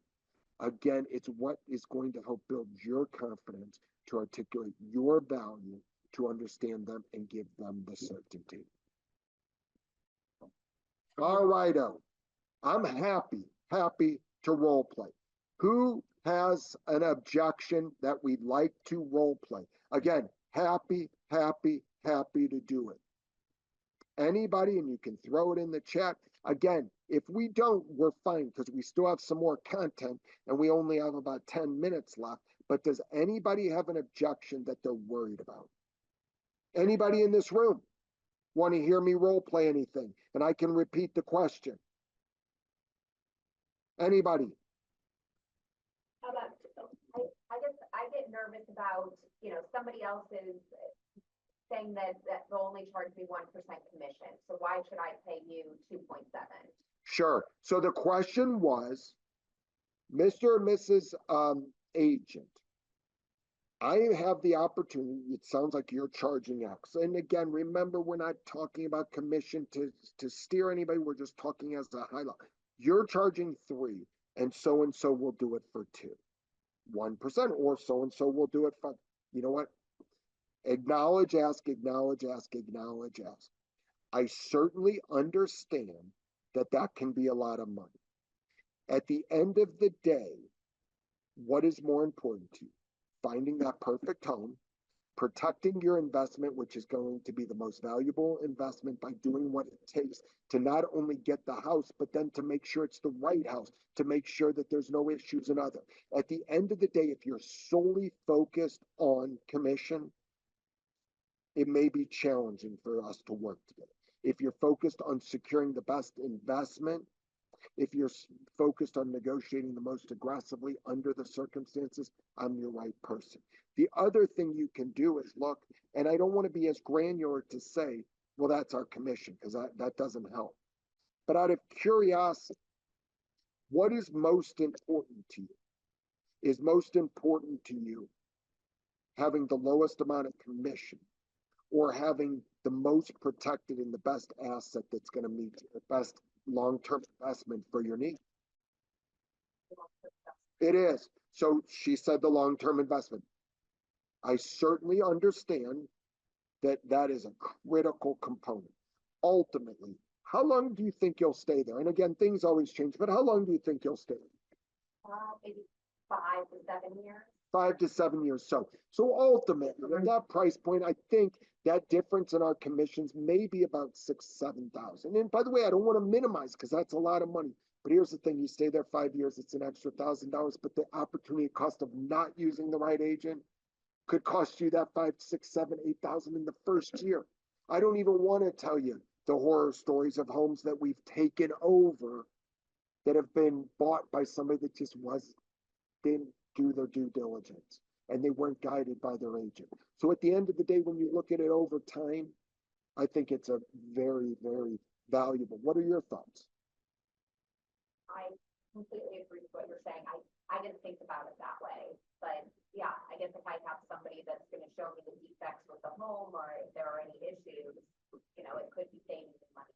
Again, it's what is going to help build your confidence to articulate your value, to understand them and give them the certainty. All righto. I'm happy to role play. Who has an objection that we'd like to role play? Again, happy to do it. Anybody, and you can throw it in the chat. Again, if we don't, we're fine because we still have some more content and we only have about 10 minutes left. But does anybody have an objection that they're worried about? Anybody in this room want to hear me role play anything? And I can repeat the question. Anybody? How about, I guess I get nervous about, somebody else's saying that they'll only charge me 1% commission, so why should I pay you 2.7? Sure. So the question was, Mr. and Mrs. Agent, I have the opportunity, it sounds like you're charging X. And again, remember, we're not talking about commission to steer anybody. We're just talking as a highlight. You're charging 3, and so will do it for 2. 1%, or so will do it for, you know what? Acknowledge, ask, acknowledge, ask, acknowledge, ask. I certainly understand that that can be a lot of money. At the end of the day, what is more important to you? Finding that perfect home, protecting your investment, which is going to be the most valuable investment by doing what it takes to not only get the house, but then to make sure it's the right house, to make sure that there's no issues and other. At the end of the day, if you're solely focused on commission, it may be challenging for us to work together. If you're focused on securing the best investment, if you're focused on negotiating the most aggressively under the circumstances, I'm your right person. The other thing you can do is look, and I don't want to be as granular to say, well, that's our commission, because that doesn't help. But out of curiosity, what is most important to you? Is most important to you having the lowest amount of commission, or having the most protected and the best asset that's going to meet the best long-term investment for your needs? It is. So she said the long-term investment. I certainly understand that that is a critical component. Ultimately, how long do you think you'll stay there? And again, things always change, but how long do you think you'll stay there? Maybe 5 to 7 years. 5 to 7 years. So ultimately, at that price point, I think that difference in our commissions may be about 6,000-7,000. And by the way, I don't want to minimize, because that's a lot of money. But here's the thing: you stay there 5 years, it's an extra $1,000. But the opportunity cost of not using the right agent could cost you that 5, 6, 7, 8,000 in the first year. I don't even want to tell you the horror stories of homes that we've taken over that have been bought by somebody that just didn't do their due diligence, and they weren't guided by their agent. So at the end of the day, when you look at it over time, I think it's a very, very valuable. What are your thoughts? I completely agree with what you're saying. I didn't think about it that way, but yeah, I guess if I have somebody that's going to show me the defects with the home, or if there are any issues, it could be saving me money.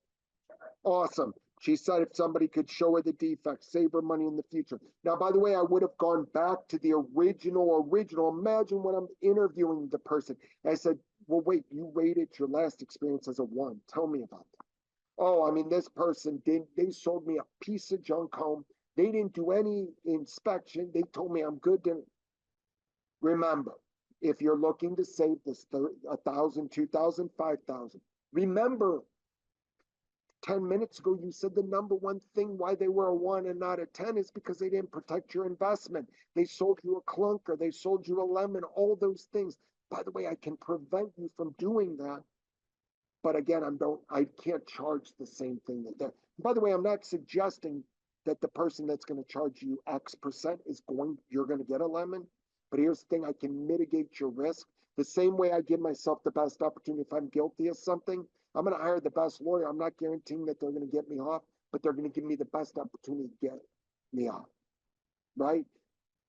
Sure. Awesome. She said if somebody could show her the defects, save her money in the future. Now, by the way, I would have gone back to the original. Imagine when I'm interviewing the person. I said, well, wait, you rated your last experience as a 1. Tell me about that. Oh, I mean, this person they sold me a piece of junk home. They didn't do any inspection. They told me I'm good. Remember, if you're looking to save this 1,000, 2,000, 5,000, remember, 10 minutes ago, you said the number one thing why they were a 1 and not a 10 is because they didn't protect your investment. They sold you a clunker. They sold you a lemon, all those things. By the way, I can prevent you from doing that. But again, I can't charge the same thing that they're. By the way, I'm not suggesting that the person that's going to charge you X% you're going to get a lemon. But here's the thing: I can mitigate your risk the same way I give myself the best opportunity. If I'm guilty of something, I'm going to hire the best lawyer. I'm not guaranteeing that they're going to get me off, but they're going to give me the best opportunity to get me off. Right?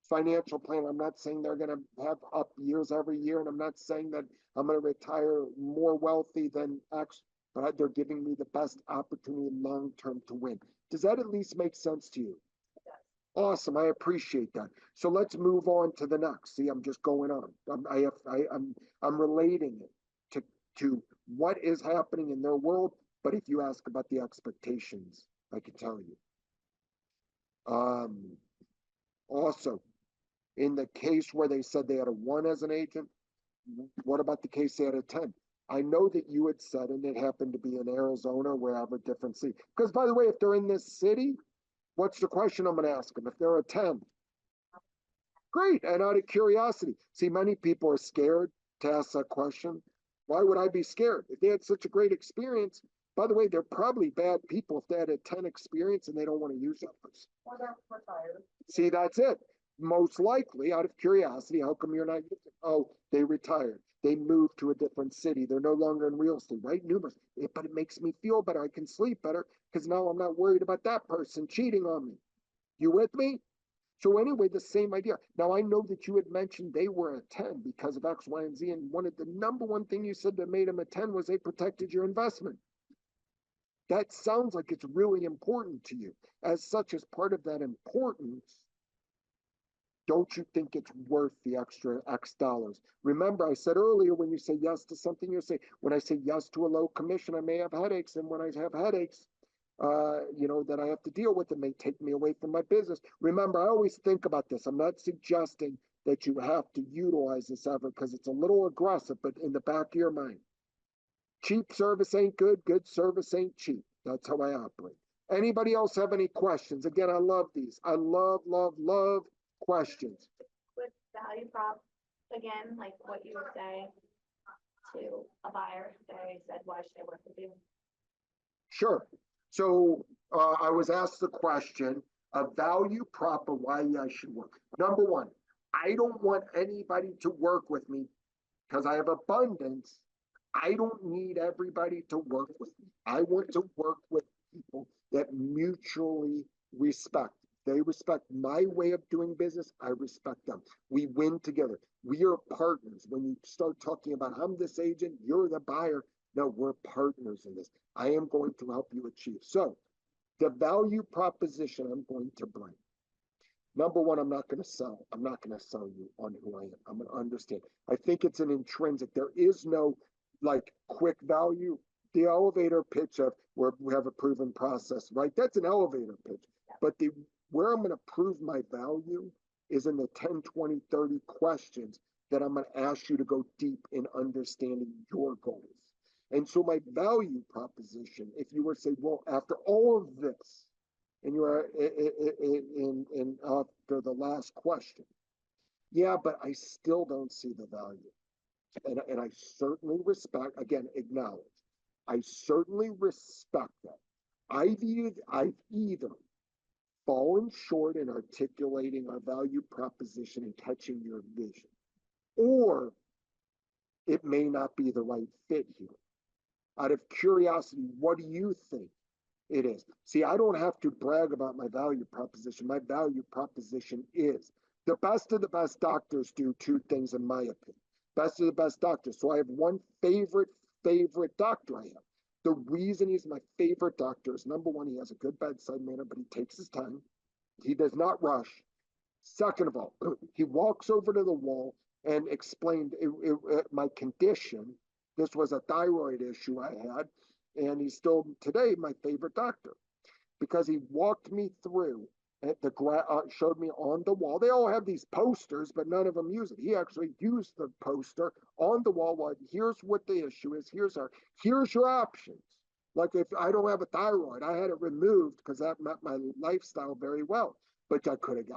Financial plan. I'm not saying they're going to have up years every year, and I'm not saying that I'm going to retire more wealthy than X, but they're giving me the best opportunity long term to win. Does that at least make sense to you? Awesome. I appreciate that. So let's move on to the next. See, I'm just going on. I'm relating it to what is happening in their world. But if you ask about the expectations, I can tell you. Also, in the case where they said they had a 1 as an agent, what about the case they had a 10? I know that you had said, and it happened to be in Arizona, wherever, different city. Because by the way, if they're in this city, what's the question I'm going to ask them? If they're a 10, great. And out of curiosity, see, many people are scared to ask that question. Why would I be scared? If they had such a great experience, by the way, they're probably bad people if they had a 10 experience and they don't want to use that person. Or they're retired. See, that's it. most likely, out of curiosity, how come you're not using it? Oh, they retired. They moved to a different city. They're no longer in real estate, right? Numerous. But it makes me feel better. I can sleep better because now I'm not worried about that person cheating on me. You with me? So anyway, the same idea. Now I know that you had mentioned they were a 10 because of X, Y, and Z. And one of the number one thing you said that made them a 10 was they protected your investment. That sounds like it's really important to you. As such, as part of that importance, don't you think it's worth the extra X dollars? Remember, I said earlier, when you say yes to something, you say, when I say yes to a low commission, I may have headaches. And when I have headaches, that I have to deal with, it may take me away from my business. Remember, I always think about this. I'm not suggesting that you have to utilize this ever because it's a little aggressive, but in the back of your mind, cheap service ain't good. Good service ain't cheap. That's how I operate. Anybody else have any questions? Again, I love these. I love, love, love questions. With value prop, again, like what you would say to a buyer, they said, why should I work with you? Sure. So I was asked the question, a value prop of why I should work. Number one, I don't want anybody to work with me because I have abundance. I don't need everybody to work with me. I want to work with people that mutually respect. They respect my way of doing business. I respect them. We win together. We are partners. When you start talking about, I'm this agent, you're the buyer. No, we're partners in this. I am going to help you achieve. So the value proposition I'm going to bring. Number one, I'm not going to sell. I'm not going to sell you on who I am. I'm going to understand. I think it's an intrinsic. There is no like quick value. The elevator pitch of where we have a proven process, right? That's an elevator pitch. But the where I'm going to prove my value is in the 10, 20, 30 questions that I'm going to ask you to go deep in understanding your goals. And so my value proposition, if you were to say, well, after all of this, and you are in after the last question, yeah, but I still don't see the value. And I certainly respect, again, acknowledge, I certainly respect that. I've either fallen short in articulating our value proposition and catching your vision, or it may not be the right fit here. Out of curiosity, what do you think it is? See, I don't have to brag about my value proposition. My value proposition is the best of the best doctors do two things, in my opinion. Best of the best doctors. So I have one favorite doctor I have. The reason he's my favorite doctor is number one, he has a good bedside manner, but he takes his time. He does not rush. Second of all, he walks over to the wall and explained my condition. This was a thyroid issue I had, and he's still today my favorite doctor because he walked me through showed me on the wall. They all have these posters, but none of them use it. He actually used the poster on the wall. Well, here's what the issue is. Here's your options. Like if I don't have a thyroid, I had it removed because that met my lifestyle very well. But I could have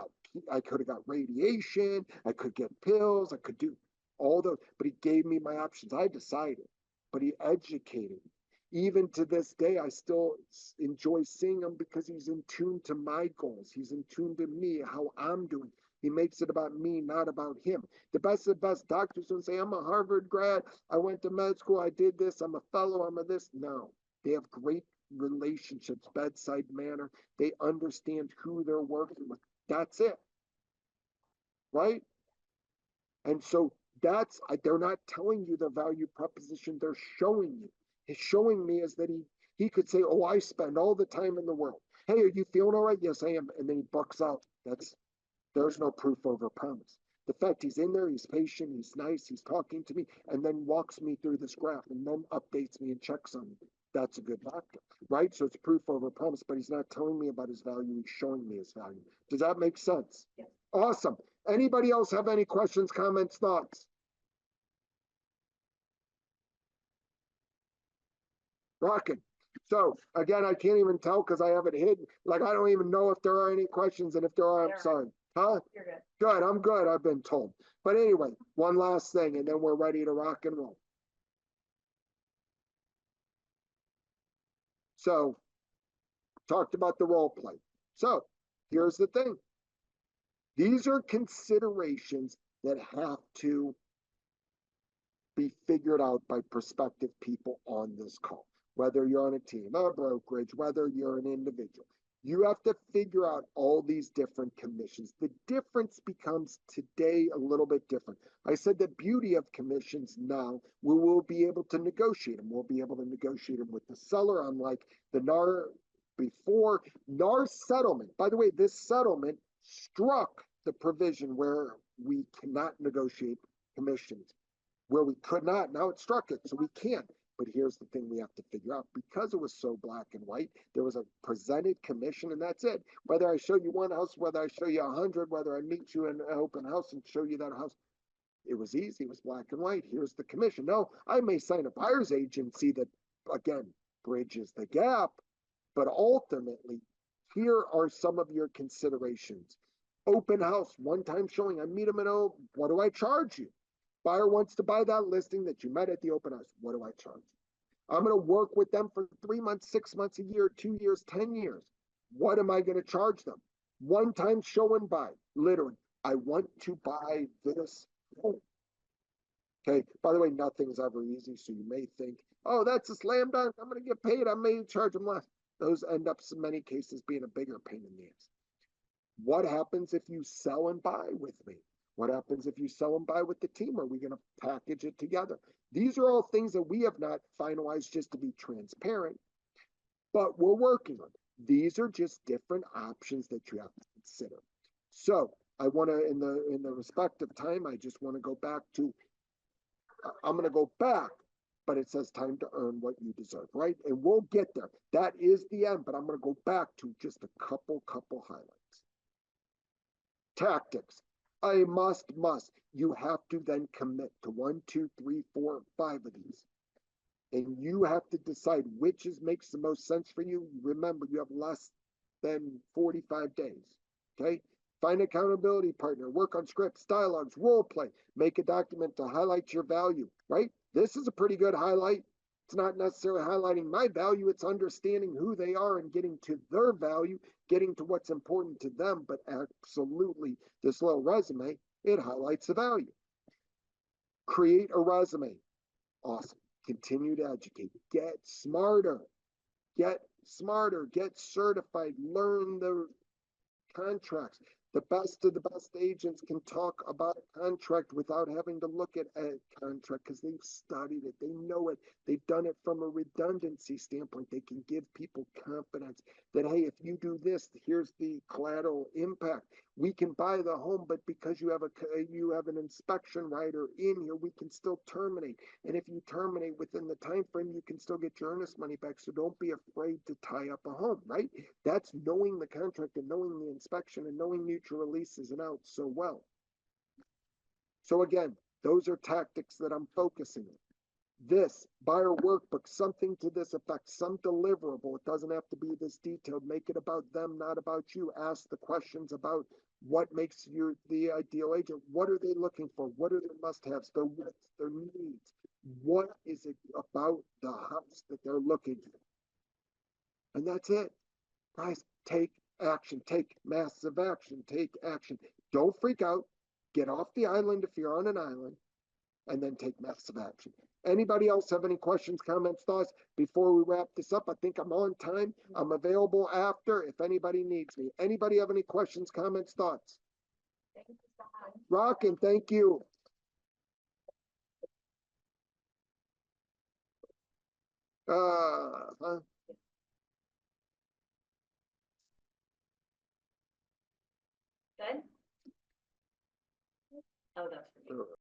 got radiation. I could get pills. I could do all those. But he gave me my options. I decided. But he educated me. Even to this day, I still enjoy seeing him because he's in tune to my goals. He's in tune to me, how I'm doing. He makes it about me, not about him. The best of the best doctors don't say, I'm a Harvard grad. I went to med school. I did this. I'm a fellow. I'm a this. No, they have great relationships, bedside manner. They understand who they're working with. That's it. Right? And so they're not telling you the value proposition. They're showing you. He's showing me is that he could say, oh, I spend all the time in the world. Hey, are you feeling all right? Yes, I am. And then he bucks out. There's no proof over promise. The fact he's in there, he's patient, he's nice, he's talking to me, and then walks me through this graph and then updates me and checks on me. That's a good doctor, right? So it's proof over promise, but he's not telling me about his value. He's showing me his value. Does that make sense? Yes. Awesome. Anybody else have any questions, comments, thoughts? Rocking. So again, I can't even tell because I have it hidden. Like I don't even know if there are any questions, and if there are, I'm sorry. Huh? You're good. Good. I'm good. I've been told. But anyway, one last thing, and then we're ready to rock and roll. So, talked about the role play. So, here's the thing. These are considerations that have to be figured out by prospective people on this call. Whether you're on a team, a brokerage, whether you're an individual, you have to figure out all these different commissions. The difference becomes today a little bit different. I said the beauty of commissions now, we will be able to negotiate them. We'll be able to negotiate them with the seller, unlike the NAR before. NAR settlement, by the way, this settlement struck the provision where we cannot negotiate commissions, where we could not. Now it struck it, so we can't. But here's the thing we have to figure out. Because it was so black and white, there was a presented commission, and that's it. Whether I show you one house, whether I show you 100, whether I meet you in an open house and show you that house, it was easy. It was black and white. Here's the commission. No, I may sign a buyer's agency that, again, bridges the gap, but ultimately, here are some of your considerations. Open house, one-time showing. I meet them in a, what do I charge you? Buyer wants to buy that listing that you met at the open house. What do I charge? I'm going to work with them for 3 months, 6 months, a year, 2 years, 10 years. What am I going to charge them? One time show and buy. Literally, I want to buy this home. Okay. By the way, nothing's ever easy. So you may think, oh, that's a slam dunk. I'm going to get paid. I may charge them less. Those end up in many cases being a bigger pain in the ass. What happens if you sell and buy with me? What happens if you sell and buy with the team? Are we going to package it together? These are all things that we have not finalized, just to be transparent, but we're working on. These are just different options that you have to consider. So I want to, in the respect of time, I just want to go back to, I'm going to go back, but it says time to earn what you deserve, right? And we'll get there. That is the end, but I'm going to go back to just a couple highlights. Tactics. A must. You have to then commit to 1, 2, 3, 4, 5 of these. And you have to decide which makes the most sense for you. Remember, you have less than 45 days. Okay? Find an accountability partner, work on scripts, dialogues, role play, make a document to highlight your value, right? This is a pretty good highlight. It's not necessarily highlighting my value, it's understanding who they are and getting to their value, getting to what's important to them. But absolutely, this little resume, it highlights the value. Create a resume. Awesome. Continue to educate. Get smarter. Get certified. Learn the contracts. The best of the best agents can talk about a contract without having to look at a contract because they've studied it. They know it. They've done it from a redundancy standpoint. They can give people confidence that, hey, if you do this, here's the collateral impact. We can buy the home, but because you have an inspection writer in here, we can still terminate. And if you terminate within the time frame, you can still get your earnest money back. So don't be afraid to tie up a home, right? That's knowing the contract and knowing the inspection and knowing mutual releases and outs so well. So again, those are tactics that I'm focusing on. This buyer workbook, something to this effect, some deliverable. It doesn't have to be this detailed. Make it about them, not about you. Ask the questions about what makes you the ideal agent. What are they looking for? What are their must-haves, their wants, their needs? What is it about the house that they're looking for? And that's it. Guys, take action. Take massive action. Take action. Don't freak out. Get off the island if you're on an island, and then take massive action. Anybody else have any questions, comments, thoughts before we wrap this up? I think I'm on time. I'm available after if anybody needs me. Anybody have any questions, comments, thoughts? Thank you so much. Rockin', thank you. Good? Oh, that's for you.